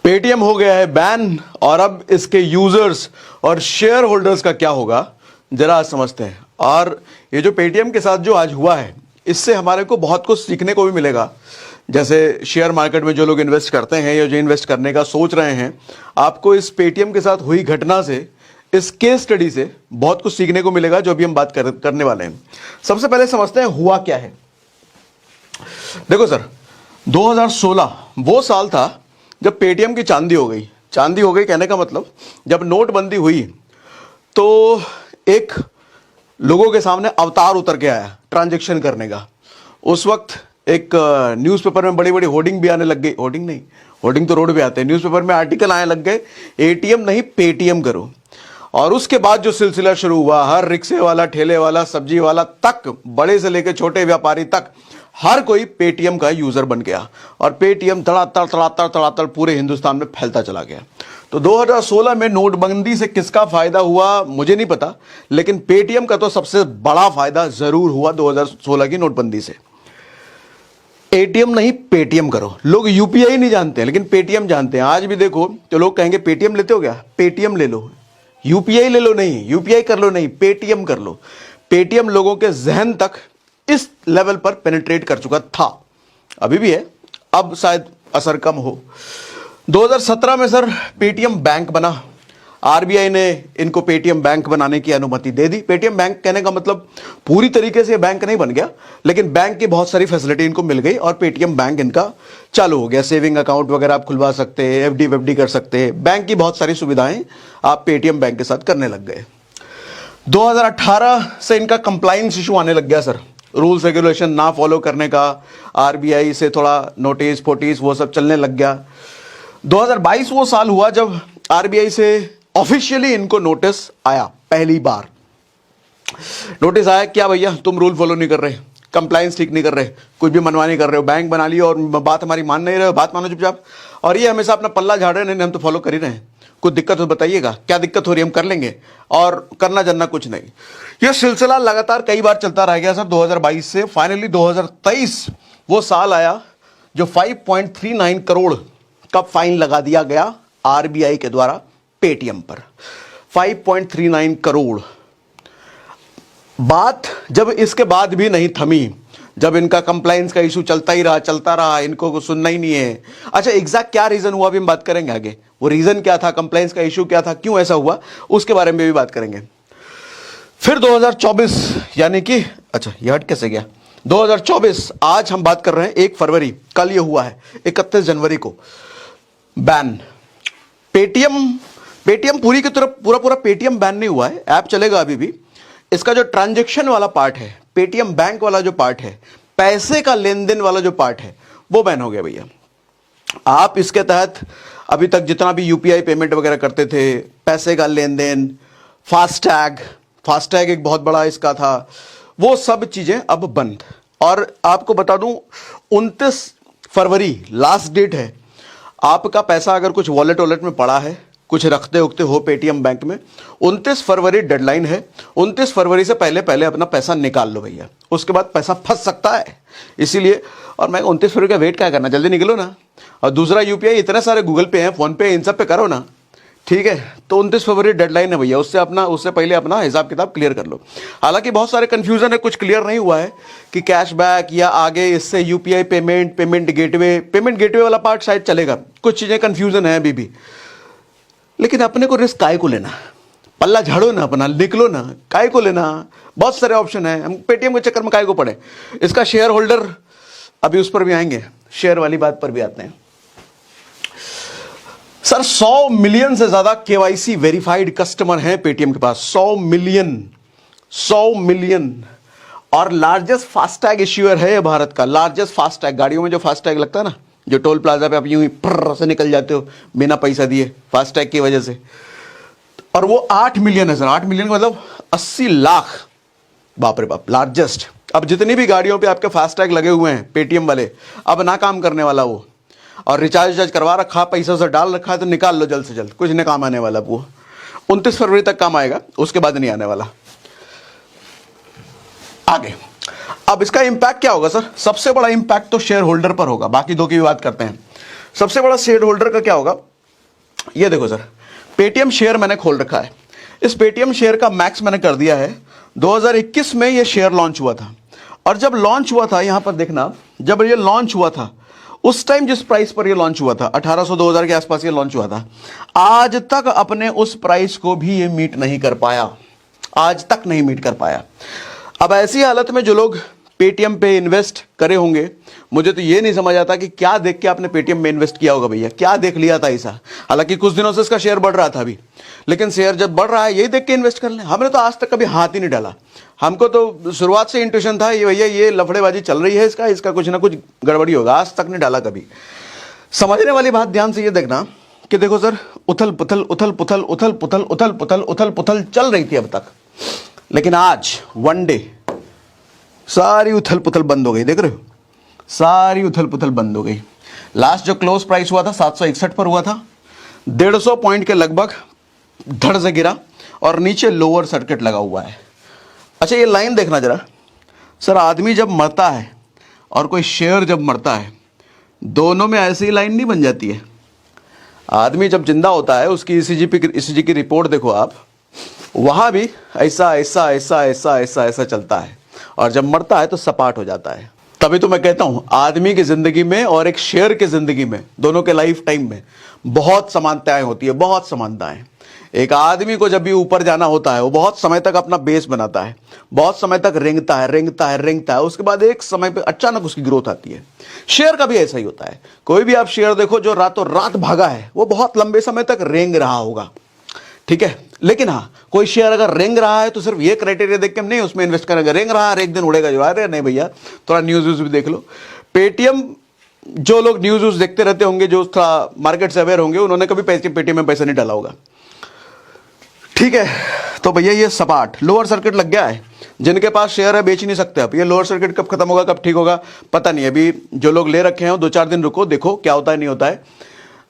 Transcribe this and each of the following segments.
Paytm हो गया है बैन और अब इसके यूजर्स और शेयर होल्डर्स का क्या होगा जरा आज समझते हैं। और ये जो पेटीएम के साथ जो आज हुआ है इससे हमारे को बहुत कुछ सीखने को भी मिलेगा। जैसे शेयर मार्केट में जो लोग इन्वेस्ट करते हैं या जो इन्वेस्ट करने का सोच रहे हैं, आपको इस पेटीएम के साथ हुई घटना से, इस केस स्टडी से बहुत कुछ सीखने को मिलेगा जो अभी हम बात करने वाले हैं। सबसे पहले समझते हैं हुआ क्या है। देखो सर, 2016 वो साल था जब पेटीएम की चांदी हो गई। चांदी हो गई कहने का मतलब जब नोटबंदी हुई तो एक लोगों के सामने अवतार उतर के आया ट्रांजैक्शन करने का। उस वक्त एक न्यूज़पेपर में बड़ी बड़ी होर्डिंग भी आने लग गई। होर्डिंग नहीं, होर्डिंग तो रोड पे आते हैं, न्यूज़पेपर में आर्टिकल आने लग गए, एटीएम नहीं पेटीएम करो। और उसके बाद जो सिलसिला शुरू हुआ, हर रिक्शे वाला, ठेले वाला, सब्जी वाला तक, बड़े से लेकर छोटे व्यापारी तक हर कोई पेटीएम का यूजर बन गया और पेटीएम तड़ातड़ पूरे हिंदुस्तान में फैलता चला गया। तो 2016 में नोटबंदी से किसका फायदा हुआ मुझे नहीं पता, लेकिन पेटीएम का तो सबसे बड़ा फायदा जरूर हुआ 2016 की नोटबंदी से। एटीएम नहीं पेटीएम करो। लोग यूपीआई नहीं जानते हैं लेकिन पेटीएम जानते हैं। आज भी देखो तो लोग कहेंगे पेटीएम लेते हो क्या, पेटीएम ले लो। यूपीआई ले लो नहीं, यूपीआई कर लो नहीं, पेटीएम कर लो। पेटीएम लोगों के जहन तक इस लेवल पर पेनिट्रेट कर चुका था, अभी भी है, अब शायद असर कम हो। 2017 में सर पेटीएम बैंक बना। आरबीआई ने इनको पेटीएम बैंक बनाने की अनुमति दे दी। पेटीएम बैंक कहने का मतलब पूरी तरीके से बैंक नहीं बन गया, लेकिन बैंक की बहुत सारी फैसिलिटी इनको मिल गई और पेटीएम बैंक इनका चालू हो गया। सेविंग अकाउंट वगैरह आप खुलवा सकते हैं, एफडी वेफडी कर सकते हैं, बैंक की बहुत सारी सुविधाएं आप पेटीएम बैंक के साथ करने लग गए। 2018 से इनका कंप्लायंस इशू आने लग गया सर, रूल्स रेगुलेशन ना फॉलो करने का, आरबीआई से थोड़ा नोटिस फोटिस वो सब चलने लग गया। 2022 वो साल हुआ जब आरबीआई से ऑफिशियली इनको नोटिस आया। पहली बार नोटिस आया, क्या भैया तुम रूल फॉलो नहीं कर रहे, कंप्लायंस ठीक नहीं कर रहे, कुछ भी मनवा नहीं कर रहे हो, बैंक बना लियो और बात हमारी मान नहीं रहे हो, बात मानो चुपचाप। और ये हमेशा अपना पल्ला झाड़ रहे हैं, नहीं हम तो फॉलो कर ही रहे हैं, कुछ दिक्कत हो बताइएगा, क्या दिक्कत हो रही है हम कर लेंगे, और करना जानना कुछ नहीं। यह सिलसिला लगातार कई बार चलता रह गया सर 2022 से। फाइनली 2023 वो साल आया जो 5.39 करोड़ का फाइन लगा दिया गया आरबीआई के द्वारा पेटीएम पर। 5.39 करोड़। बात जब इसके बाद भी नहीं थमी, जब इनका कंप्लायंस का इशू चलता रहा, इनको कुछ सुनना ही नहीं है। अच्छा, एग्जैक्ट क्या रीजन हुआ अभी हम बात करेंगे आगे। वो रीजन क्या था, कंप्लायंस का इशू क्या था, क्यों ऐसा हुआ, उसके बारे में भी बात करेंगे। फिर 2024 यानी कि अच्छा ये हट कैसे गया, 2024 आज हम बात कर रहे हैं 1 फरवरी, कल ये हुआ है 31 जनवरी को बैन। पेटीएम पूरी की तरफ पूरा पेटीएम बैन नहीं हुआ है, ऐप चलेगा अभी भी। इसका जो ट्रांजैक्शन वाला पार्ट है, पेटीएम बैंक वाला जो पार्ट है, पैसे का लेन देन वाला जो पार्ट है, वो बैन हो गया भैया। आप इसके तहत अभी तक जितना भी यूपीआई पेमेंट वगैरह करते थे, पैसे का लेन देन, फास्टैग एक बहुत बड़ा इसका था, वो सब चीजें अब बंद। और आपको बता दूं 29 फरवरी लास्ट डेट है। आपका पैसा अगर कुछ वॉलेट में पड़ा है, कुछ रखते उखते हो पेटीएम बैंक में, 29 फरवरी डेडलाइन है। 29 फरवरी से पहले अपना पैसा निकाल लो भैया, उसके बाद पैसा फंस सकता है। इसीलिए, और मैं 29 फरवरी का वेट क्या करना, जल्दी निकलो ना। और दूसरा यूपीआई इतने सारे गूगल पे हैं, फोन पे, इन सब पे करो ना, ठीक है। तो 29 फरवरी डेडलाइन है भैया, उससे पहले अपना हिसाब किताब क्लियर कर लो। हालांकि बहुत सारे कंफ्यूजन है, कुछ क्लियर नहीं हुआ है कि कैशबैक या आगे इससे यूपीआई पेमेंट गेटवे वाला पार्ट शायद चलेगा, कुछ चीजें कंफ्यूजन है अभी भी। लेकिन अपने को रिस्क काय को लेना, पल्ला झाड़ो ना अपना, निकलो ना, काय को लेना, बहुत सारे ऑप्शन है, हम पेटीएम के चक्कर में काय को पड़े। इसका शेयर होल्डर, अभी उस पर भी आएंगे, शेयर वाली बात पर भी आते हैं सर। 100 मिलियन से ज्यादा केवाईसी वेरीफाइड कस्टमर हैं पेटीएम के पास, 100 मिलियन। और लार्जेस्ट फास्टैग इश्यूअर है भारत का, लार्जेस्ट फास्टैग। गाड़ियों में जो फास्टैग लगता है ना, जो टोल प्लाजा पे आप यूं ही प्र से निकल जाते हो बिना पैसा दिए फास्टैग की वजह से, और वो 8 मिलियन है सर। 8 मिलियन का मतलब 80 लाख, बाप रे बाप, लार्जेस्ट। अब जितनी भी गाड़ियों पे आपके फास्टैग लगे हुए हैं पेटीएम वाले, अब ना काम करने वाला वो, और रिचार्ज करवा रखा, पैसा से डाल रखा है, तो निकाल लो जल्द से जल्द, कुछ नहीं काम आने वाला वो। 29 फरवरी तक काम आएगा, उसके बाद नहीं आने वाला। आगे अब इसका इंपैक्ट क्या होगा सर? सबसे बड़ा इंपैक्ट तो शेयर होल्डर पर होगा, बाकी दो की भी बात करते हैं। सबसे बड़ा शेयर होल्डर का क्या होगा? ये देखो सर, पेटीएम शेयर मैंने खोल रखा है। इस पेटीएम शेयर का मैक्स मैंने कर दिया है। 2021 में ये शेयर लॉन्च हुआ था, और जब लॉन्च हुआ था, यहां पर देखना, जब ये लॉन्च हुआ था उस टाइम जिस प्राइस पर ये लॉन्च हुआ था, 1800 2000 के आसपास ये लॉन्च हुआ था, आज तक अपने उस प्राइस को भी ये मीट नहीं कर पाया, आज तक नहीं मीट कर पाया। अब ऐसी हालत में जो लोग पेटीएम पे इन्वेस्ट करे होंगे, मुझे तो ये नहीं समझ आता कि क्या देख के आपने पेटीएम में इन्वेस्ट किया होगा भैया, क्या देख लिया था ऐसा। हालांकि कुछ दिनों से इसका शेयर बढ़ रहा था अभी, लेकिन शेयर जब बढ़ रहा है यही देख के इन्वेस्ट कर लें। हमने तो आज तक कभी हाथ ही नहीं डाला। हमको तो शुरुआत से इंट्यूशन था ये भैया ये लफड़ेबाजी चल रही है, इसका कुछ ना कुछ गड़बड़ी होगा, आज तक नहीं डाला कभी। समझने वाली बात ध्यान से ये देखना कि देखो सर, उथल पुथल उथल पुथल उथल पुथल उथल पुथल उथल पुथल चल रही थी अब तक, लेकिन आज वन डे सारी उथल पुथल बंद हो गई। देख रहे हो, सारी उथल पुथल बंद हो गई। लास्ट जो क्लोज प्राइस हुआ था 761 पर हुआ था, 150 पॉइंट के लगभग धड़ से गिरा, और नीचे लोअर सर्किट लगा हुआ है। अच्छा ये लाइन देखना जरा सर, आदमी जब मरता है और कोई शेयर जब मरता है, दोनों में ऐसी ही लाइन नहीं बन जाती है। आदमी जब जिंदा होता है उसकी ईसीजी की रिपोर्ट देखो आप, वहां भी ऐसा ऐसा ऐसा ऐसा ऐसा ऐसा चलता है, और जब मरता है तो सपाट हो जाता है। तभी तो मैं कहता हूं आदमी की जिंदगी में और एक शेयर की जिंदगी में, दोनों के लाइफ टाइम में बहुत समानताएं होती है, बहुत समानताएं। एक आदमी को जब भी ऊपर जाना होता है वो बहुत समय तक अपना बेस बनाता है, बहुत समय तक रेंगता है, उसके बाद एक समय पे अचानक उसकी ग्रोथ आती है। शेयर का भी ऐसा ही होता है। कोई भी आप शेयर देखो जो रातों रात भागा है, वो बहुत लंबे समय तक रेंग रहा होगा, ठीक है। लेकिन हाँ, कोई शेयर अगर रेंग रहा है तो सिर्फ ये क्राइटेरिया देख के हम नहीं उसमें इन्वेस्ट करेंगे, रेंग रहा है एक दिन उड़ेगा जो, अरे नहीं भैया, थोड़ा न्यूज भी देख लो। पेटीएम, जो लोग न्यूज देखते रहते होंगे, जो थोड़ा मार्केट से अवेयर होंगे, उन्होंने कभी पेटीएम में पैसा नहीं डाला होगा, ठीक है। तो भैया ये सपाट लोअर सर्किट लग गया है। जिनके पास शेयर है बेच नहीं सकते आप। ये लोअर सर्किट कब खत्म होगा, कब ठीक होगा पता नहीं। अभी जो लोग ले रखे हैं 2-4 दिन रुको, देखो क्या होता है नहीं होता है।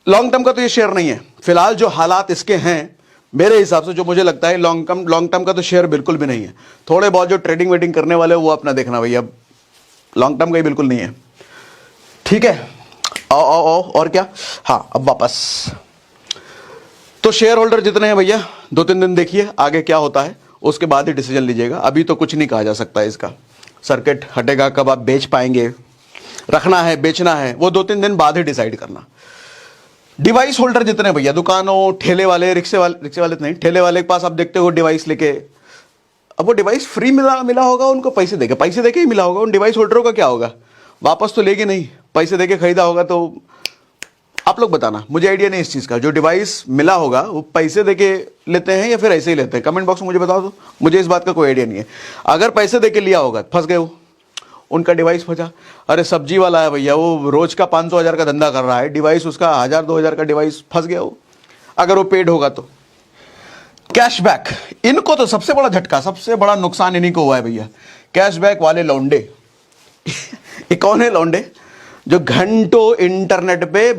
लॉन्ग टर्म का तो ये शेयर नहीं है फिलहाल। जो हालात इसके हैं मेरे हिसाब से, जो मुझे लगता है, लॉन्ग टर्म का तो शेयर बिल्कुल भी नहीं है। थोड़े बहुत जो ट्रेडिंग वेडिंग करने वाले वो अपना देखना भैया, लॉन्ग टर्म का ही बिल्कुल नहीं है, ठीक है। आओ और क्या, हाँ अब वापस। तो शेयर होल्डर जितने हैं भैया 2-3 दिन देखिए आगे क्या होता है, उसके बाद ही डिसीजन लीजिएगा। अभी तो कुछ नहीं कहा जा सकता है। इसका सर्किट हटेगा कब, आप बेच पाएंगे, रखना है बेचना है, वो 2-3 दिन बाद ही डिसाइड करना। डिवाइस होल्डर जितने भैया, दुकानों, ठेले वाले, रिक्शे वाले नहीं, ठेले वाले के पास आप देखते हो डिवाइस लेके, अब वो डिवाइस फ्री मिला होगा उनको, पैसे देके ही मिला होगा। उन डिवाइस होल्डरों का क्या होगा, वापस तो लेगी नहीं, पैसे देके खरीदा होगा। तो आप लोग बताना, मुझे आइडिया नहीं इस चीज़ का। जो डिवाइस मिला होगा वो पैसे देके लेते हैं या फिर ऐसे ही लेते हैं, कमेंट बॉक्स में मुझे बता दो, मुझे इस बात का कोई आइडिया नहीं है। अगर पैसे देके लिया होगा फंस गए हो, उनका डिवाइस फंसा। अरे सब्जी वाला है भैया, वो रोज का 500-1000 का धंधा कर रहा है, डिवाइस उसका 1000-2000 का डिवाइस फंस गया हो, अगर वो पेड होगा तो। कैशबैक, इनको तो सबसे बड़ा झटका, सबसे बड़ा नुकसान इन्हीं को हुआ है भैया, कैशबैक वाले लौंडे। ये कौन है लौंडे, जो घंटों इंटरनेट पे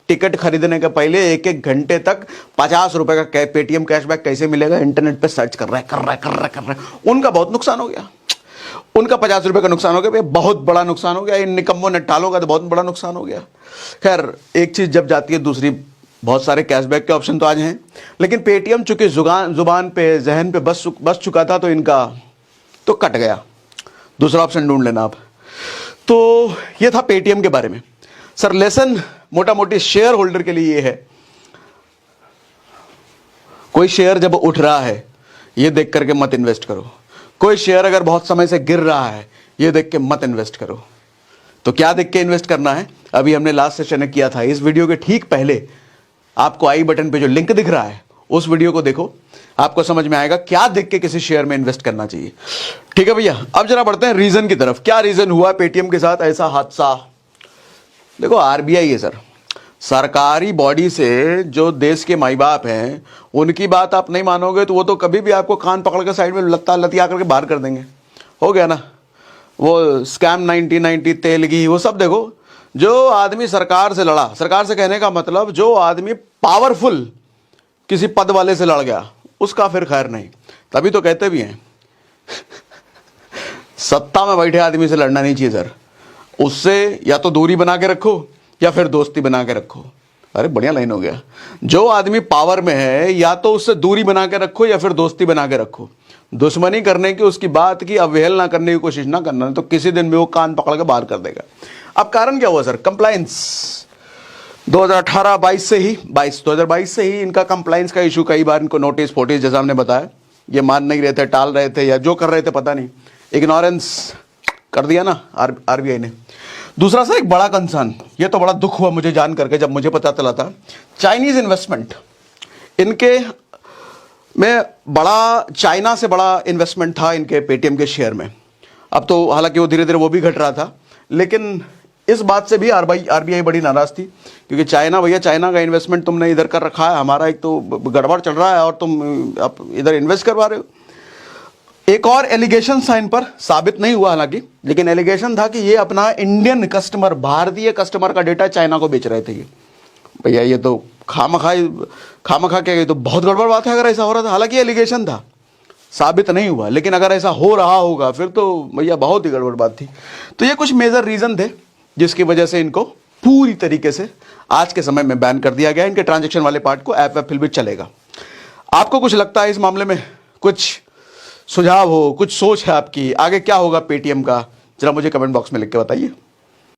टिकट खरीदने के पहले 1-1 घंटे तक 50 रुपए का पेटीएम कैशबैक कैसे मिलेगा इंटरनेट पे सर्च कर रहा है। उनका बहुत नुकसान हो गया, उनका 50 रुपए का नुकसान हो गया, बहुत बड़ा नुकसान हो गया। इन निकम्मों नट्टालों का तो बहुत बड़ा नुकसान हो गया। खैर, एक चीज जब जाती है दूसरी, बहुत सारे कैशबैक के ऑप्शन तो आज हैं, लेकिन पेटीएम चूंकि जुबान पे, जहन पे बस चुका था, तो इनका तो कट गया। दूसरा ऑप्शन ढूंढ लेना आप। तो ये था पेटीएम के बारे में। सर लेसन मोटा मोटी शेयर होल्डर के लिए ये है, कोई शेयर जब उठ रहा है ये देख करके मत इन्वेस्ट करो। कोई शेयर अगर बहुत समय से गिर रहा है ये देख के मत इन्वेस्ट करो। तो क्या देख के इन्वेस्ट करना है, अभी हमने लास्ट सेशन में किया था। इस वीडियो के ठीक पहले आपको आई बटन पे जो लिंक दिख रहा है उस वीडियो को देखो, आपको समझ में आएगा क्या देख के किसी शेयर में इन्वेस्ट करना चाहिए। ठीक है भैया, अब जरा बढ़ते हैं रीजन की तरफ। क्या रीजन हुआ पेटीएम के साथ ऐसा हादसा। देखो आरबीआई है सर, सरकारी बॉडी से जो देश के माई बाप हैं उनकी बात आप नहीं मानोगे तो वो तो कभी भी आपको कान पकड़ कर साइड में लतिया करके बाहर कर देंगे। हो गया ना, वो स्कैम 1990 तेलगी, वो सब देखो। जो आदमी सरकार से लड़ा, सरकार से कहने का मतलब जो आदमी पावरफुल किसी पद वाले से लड़ गया, उसका फिर खैर नहीं। तभी तो कहते भी हैं सत्ता में बैठे आदमी से लड़ना नहीं चाहिए सर, उससे या तो दूरी बना के रखो या फिर दोस्ती बना के रखो। अरे बढ़िया लाइन हो गया। जो आदमी पावर में है या तो उससे दूरी बना के रखो या फिर दोस्ती बना के रखो। दुश्मनी करने की, उसकी बात की अवहेलना करने की कोशिश ना करना, तो किसी दिन भी वो कान पकड़ के बाहर कर देगा। अब कारण क्या हुआ सर? कंप्लायंस 2018-22 से ही 2022 से ही इनका कंप्लायंस का इशू, कई बार इनको नोटिस फोटिस, जैसा हमने बताया, ये मान नहीं रहे थे, टाल रहे थे, या जो कर रहे थे पता नहीं, इग्नोरेंस कर दिया ना आरबीआई ने। दूसरा सर एक बड़ा कंसर्न, ये तो बड़ा दुख हुआ मुझे जान करके जब मुझे पता चला था, चाइनीज इन्वेस्टमेंट। इनके में बड़ा, चाइना से बड़ा इन्वेस्टमेंट था इनके पेटीएम के शेयर में। अब तो हालांकि वो धीरे धीरे वो भी घट रहा था, लेकिन इस बात से भी आरबीआई बड़ी नाराज थी, क्योंकि चाइना, भैया चाइना का इन्वेस्टमेंट तुमने इधर कर रखा है, हमारा एक तो गड़बड़ चल रहा है और तुम अब इधर इन्वेस्ट करवा रहे हो। एक और एलिगेशन था इन पर, साबित नहीं हुआ हालांकि, लेकिन एलिगेशन था कि ये अपना इंडियन कस्टमर, भारतीय कस्टमर का डेटा चाइना को बेच रहे थे। ये भैया ये तो खामखा क्या, ये तो बहुत गड़बड़ बात है अगर ऐसा हो रहा था। हालांकि एलिगेशन था, साबित नहीं हुआ, लेकिन अगर ऐसा हो रहा होगा फिर तो भैया बहुत ही गड़बड़ बात थी। तो ये कुछ मेजर रीजन थे जिसकी वजह से इनको पूरी तरीके से आज के समय में बैन कर दिया गया। इनके ट्रांजैक्शन वाले पार्ट को ऐप फिर भी चलेगा। आपको कुछ लगता है इस मामले में? कुछ सुझाव हो, कुछ सोच है आपकी, आगे क्या होगा पेटीएम का, जरा मुझे कमेंट बॉक्स में लिख के बताइए।